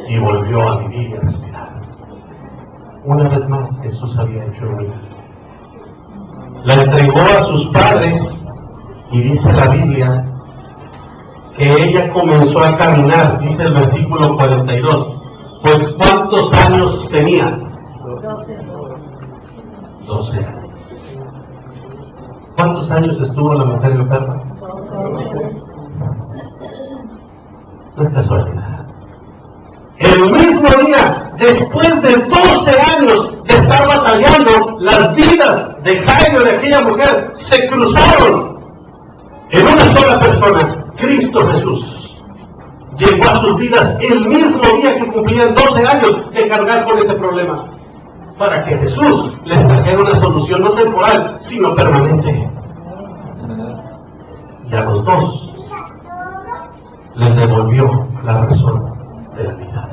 y volvió a vivir y a respirar. Una vez más Jesús había hecho un milagro. La entregó a sus padres, y dice la Biblia que ella comenzó a caminar, dice el versículo 42. Pues ¿cuántos años tenía? 12 años. ¿Cuántos años estuvo la mujer enferma? No es casualidad. El mismo día, después de 12 años de estar batallando, las vidas de Jairo y de aquella mujer se cruzaron en una sola persona, Cristo Jesús. Llegó a sus vidas el mismo día que cumplían 12 años de cargar con ese problema, para que Jesús les trajera una solución no temporal, sino permanente. Y a los dos les devolvió la razón de la vida.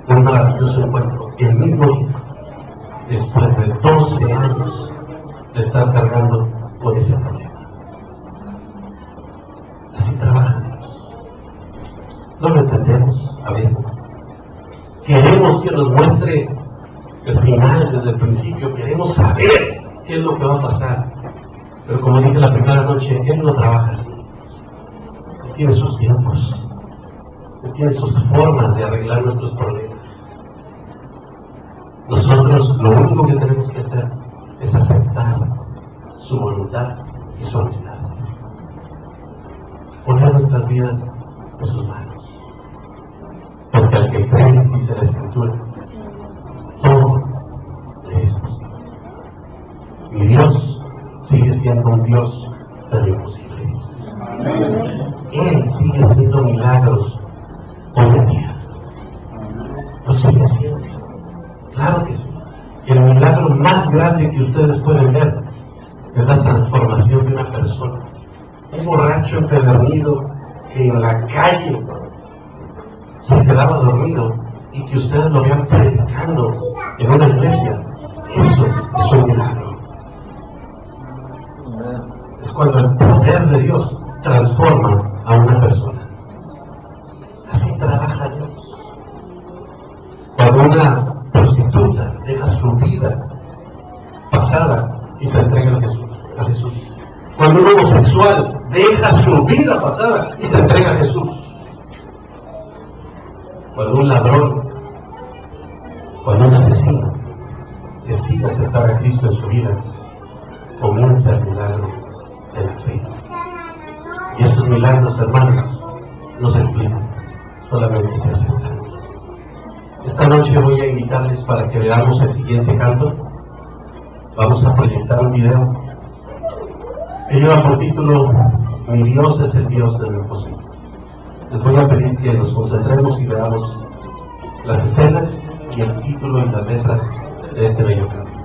Un maravilloso encuentro, el mismo día, después de 12 años de estar cargando con ese problema. Así trabaja Dios. No lo entendemos a veces. Queremos que nos muestre el final desde el principio, queremos saber qué es lo que va a pasar. Pero como dije la primera noche, Él no trabaja así. Él tiene sus tiempos. Él tiene sus formas de arreglar nuestros problemas. Nosotros lo único que tenemos que hacer es aceptar su voluntad y su amistad. Poner nuestras vidas en sus manos. Porque al que cree, dice la Escritura, todo le es posible. Mi Dios sigue siendo un Dios de lo imposible. Él sigue haciendo milagros hoy en día. Lo sigue haciendo. Claro que sí. El milagro más grande que ustedes pueden ver es la transformación de una persona. Un borracho empedernido que en la calle se quedaba dormido y que ustedes lo vean predicando en una iglesia, eso es un milagro. Es cuando el poder de Dios transforma a una persona. Así trabaja Dios. Cuando una prostituta deja su vida pasada y se entrega a Jesús. Cuando un homosexual deja su vida pasada y se entrega a Jesús. Cuando un ladrón, cuando un asesino decide aceptar a Cristo en su vida, comienza el milagro de la fe. Y estos milagros, hermanos, no se explican, solamente se aceptan. Esta noche voy a invitarles para que veamos el siguiente canto. Vamos a proyectar un video que lleva por título Mi Dios es el Dios de lo imposible. Les voy a pedir que nos concentremos y veamos las escenas y el título y las letras de este bello canto.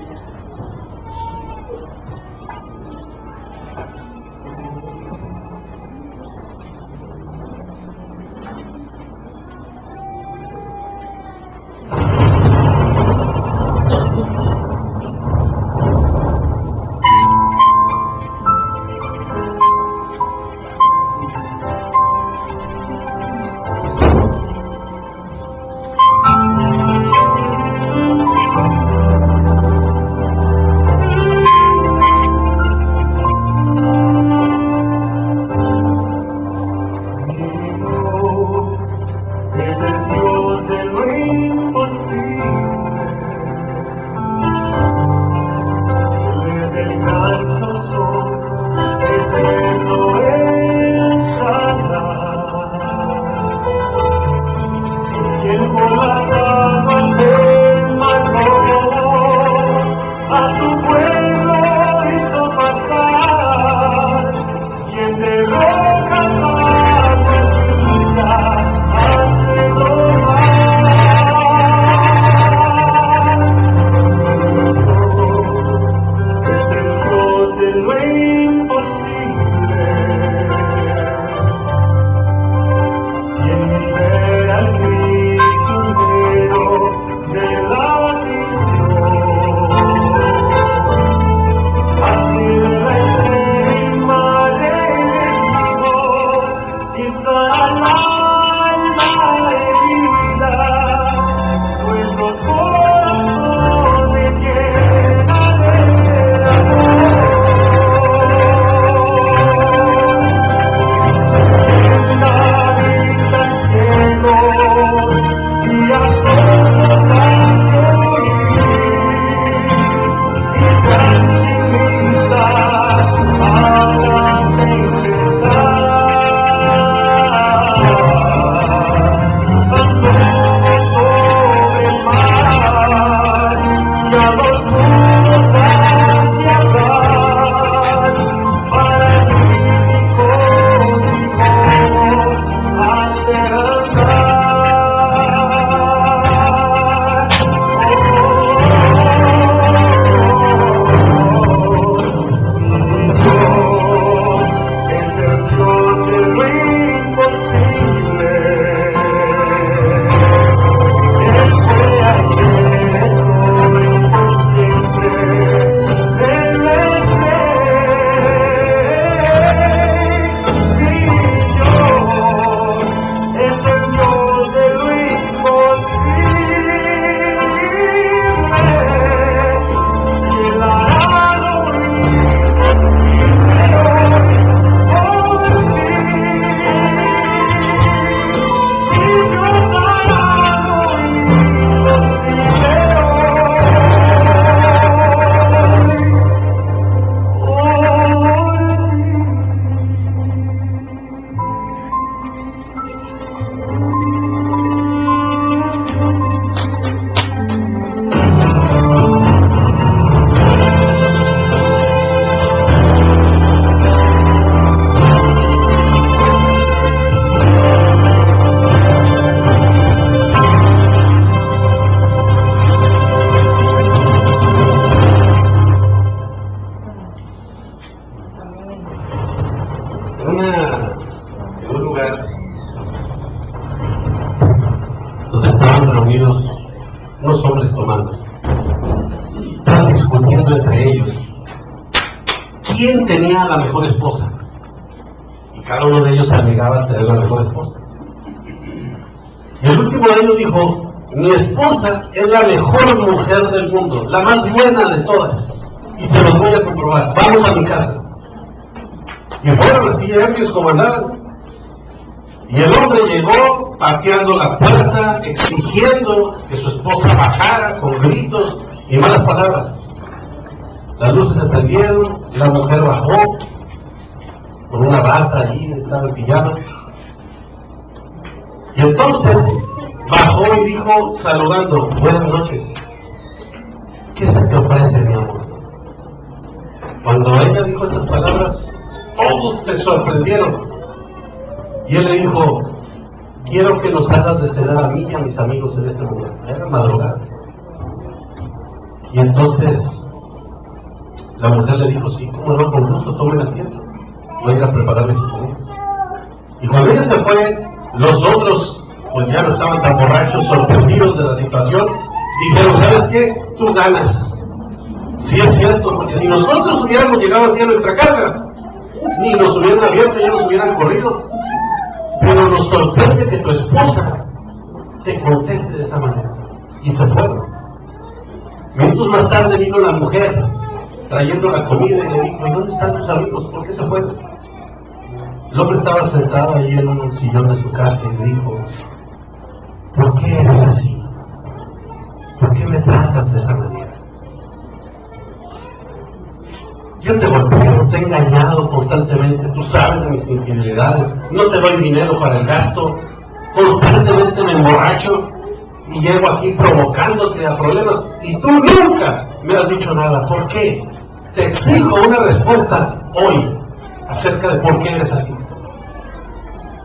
reunidos unos hombres tomando. Estaban discutiendo entre ellos quién tenía la mejor esposa. Y cada uno de ellos se alegaba a tener la mejor esposa. Y el último de ellos dijo: mi esposa es la mejor mujer del mundo, la más buena de todas. Y se los voy a comprobar. Vamos a mi casa. Y fueron así ebrios como andaban. Y el hombre llegó pateando la puerta, exigiendo que su esposa bajara con gritos y malas palabras. Las luces se prendieron, la mujer bajó con una bata allí, estaba en pijama. Y entonces bajó y dijo, saludando: buenas noches, ¿qué se te ofrece, mi amor? Cuando ella dijo estas palabras, todos se sorprendieron. Y él le dijo: quiero que nos hagas de cenar a mí y a mis amigos en este momento. Era madrugada. Y entonces la mujer le dijo: sí, cómo no, con gusto, tomen asiento, voy a ir a prepararle su comida. Y cuando ella se fue, los otros, pues ya no estaban tan borrachos, sorprendidos de la situación, dijeron: ¿sabes qué? Tú ganas. Sí, es cierto, porque si nosotros hubiéramos llegado así a nuestra casa, ni nos hubieran abierto, ya nos hubieran corrido. Pero nos sorprende que tu esposa te conteste de esa manera. Y se fueron. Minutos más tarde vino la mujer trayendo la comida y le dijo: ¿y dónde están tus amigos? ¿Por qué se fueron? El hombre estaba sentado allí en un sillón de su casa y le dijo: ¿por qué eres así? ¿Por qué me tratas de esa manera? Yo te golpeo, te he engañado constantemente, tú sabes de mis infidelidades, no te doy dinero para el gasto, constantemente me emborracho y llego aquí provocándote a problemas y tú nunca me has dicho nada. ¿Por qué? Te exijo una respuesta hoy acerca de por qué eres así.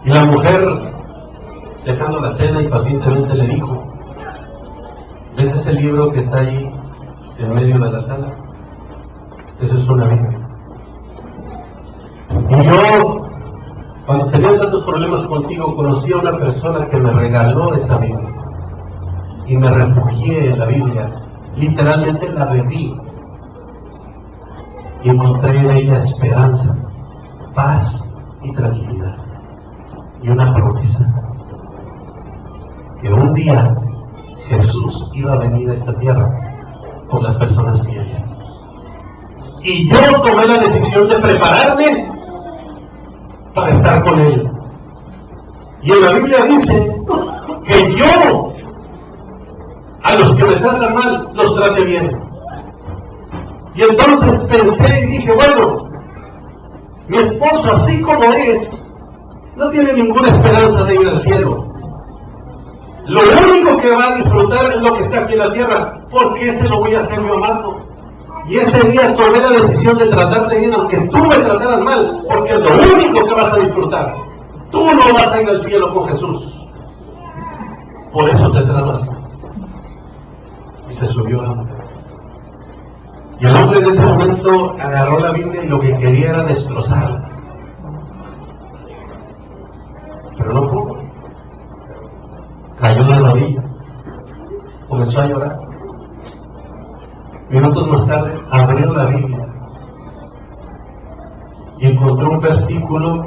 Y la mujer, dejando la cena y pacientemente le dijo: ¿ves ese libro que está ahí en medio de la sala? Eso es una Biblia. Y yo, cuando tenía tantos problemas contigo, conocí a una persona que me regaló esa Biblia. Y me refugié en la Biblia. Literalmente la bebí. Y encontré en ella esperanza, paz y tranquilidad. Y una promesa. Que un día Jesús iba a venir a esta tierra por las personas fieles. Y yo tomé la decisión de prepararme para estar con Él. Y en la Biblia dice que yo a los que me tratan mal los trate bien. Y entonces pensé y dije: bueno, mi esposo, así como es, no tiene ninguna esperanza de ir al cielo. Lo único que va a disfrutar es lo que está aquí en la tierra. ¿Por qué se lo voy a hacer yo amargo? Y ese día tomé la decisión de tratarte bien, aunque tú me trataras mal, porque es lo único que vas a disfrutar. Tú no vas a ir al cielo con Jesús. Por eso te trato así. Y se subió la mujer. Y el hombre en ese momento agarró la Biblia y lo que quería era destrozarla. Pero no pudo. Cayó de rodillas. Comenzó a llorar. Minutos más tarde abrió la Biblia y encontró un versículo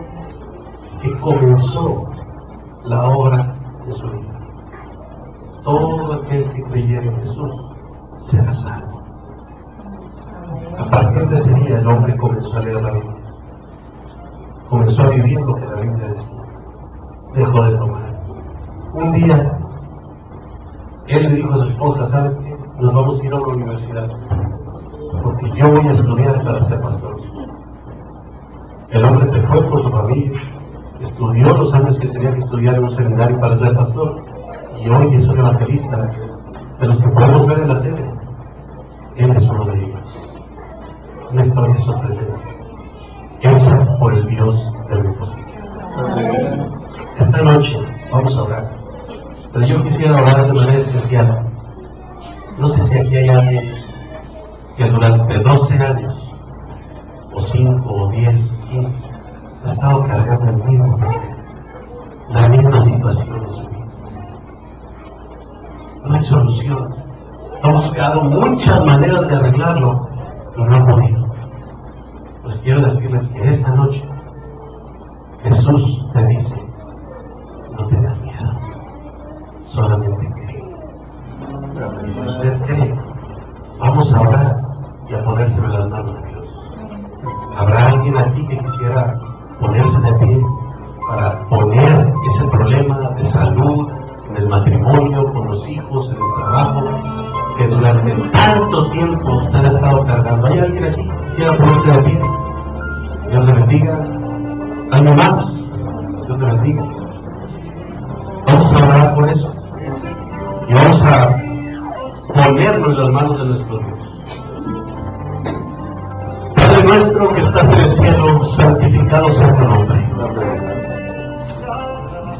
que comenzó la obra de su vida. Todo aquel que creyere en Jesús será salvo. A partir de ese día el hombre comenzó a leer la Biblia, comenzó a vivir lo que la Biblia decía, dejó de tomar. Un día él le dijo a su esposa: ¿sabes qué? Nos vamos a ir a una universidad, porque yo voy a estudiar para ser pastor. El hombre se fue con su familia, estudió los años que tenía que estudiar en un seminario para ser pastor, y hoy es un evangelista de los que podemos ver en la tele. Él es uno de ellos. Una historia sorprendente, hecha por el Dios de lo imposible. Esta noche vamos a orar, pero yo quisiera orar de manera especial. No sé si aquí hay alguien que durante 12 años, o 5, o 10, 15, ha estado cargando el mismo problema, la misma situación en su vida. solución. Ha buscado muchas maneras de arreglarlo y no ha podido. Pues quiero decirles que esta noche Jesús te dice: no tengas miedo, solamente cree. Y si usted cree, vamos a orar y a ponérselo en las manos de Dios. ¿Habrá alguien aquí que quisiera ponerse de pie para poner ese problema de salud en el matrimonio, con los hijos, en el trabajo, que durante tanto tiempo usted ha estado cargando? ¿Hay alguien aquí que quisiera ponerse de pie? Dios le bendiga. ¿Alguien más? Dios le bendiga. Vamos a orar por eso y vamos a ponerlo en las manos de nuestro Dios. Padre nuestro que estás en el cielo, santificado sea tu nombre.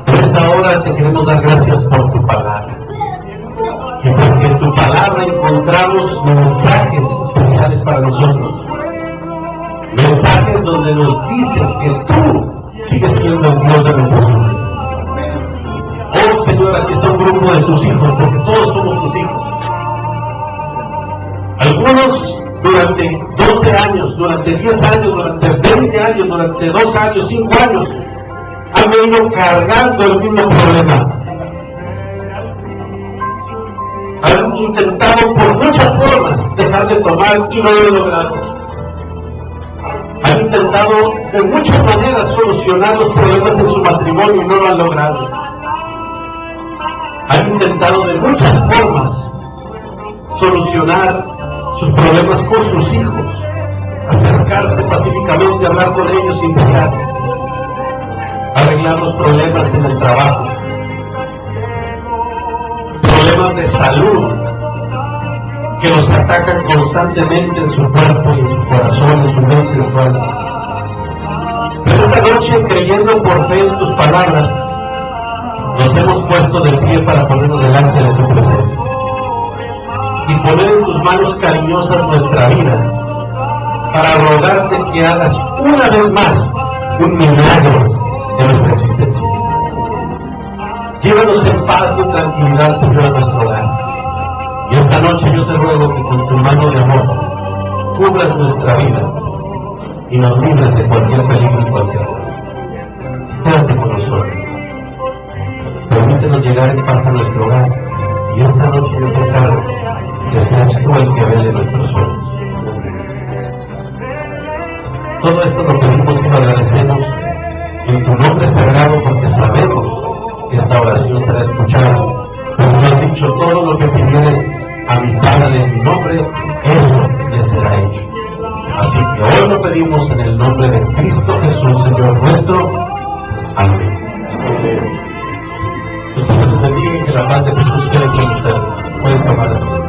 En esta hora te queremos dar gracias por tu palabra, y porque en tu palabra encontramos mensajes especiales para nosotros, mensajes donde nos dicen que tú sigues siendo el Dios de nuestros hijos. Oh Señor, aquí está un grupo de tus hijos, porque todos somos tus hijos. Algunos durante 12 años, durante 10 años, durante 20 años, durante 2 años, 5 años, han venido cargando el mismo problema. Han intentado por muchas formas dejar de tomar y no lo han logrado. Han intentado de muchas maneras solucionar los problemas en su matrimonio y no lo han logrado. Han intentado de muchas formas solucionar sus problemas con sus hijos, acercarse pacíficamente, hablar con ellos sin pelear, arreglar los problemas en el trabajo, problemas de salud que los atacan constantemente en su cuerpo y en su corazón, en su mente, en su alma. Pero esta noche, creyendo por fe en tus palabras, nos hemos puesto de pie para ponernos delante de tu presencia y poner en tus manos cariñosas nuestra vida, para rogarte que hagas una vez más un milagro de nuestra existencia. Llévanos en paz y en tranquilidad, Señor, a nuestro hogar. Y esta noche yo te ruego que con tu mano de amor cubras nuestra vida y nos libres de cualquier peligro y cualquier mal. Quédate con nosotros. Permítenos llegar en paz a nuestro hogar, y esta noche yo te encargo que seas tú el que vele nuestros sueños. Todo esto lo pedimos y lo agradecemos en tu nombre sagrado, porque sabemos que esta oración será escuchada. Pues me has dicho: todo lo que pidieres a mi Padre en mi nombre, eso le será hecho. Así que hoy lo pedimos en el nombre de Cristo Jesús, Señor nuestro. Amén. Que el Señor les bendiga y que la paz de Jesús quede con ustedes. Pueden tomar asiento.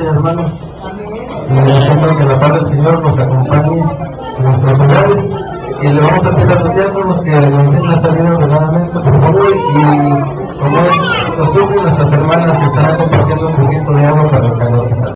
Hermanos, y dejando que la paz del Señor nos acompañe en nuestros hogares, y le vamos a pedir a los diáconos que nos den la salida ordenadamente, por favor, y como es costumbre, nuestras hermanas que están compartiendo un poquito de agua para el calor.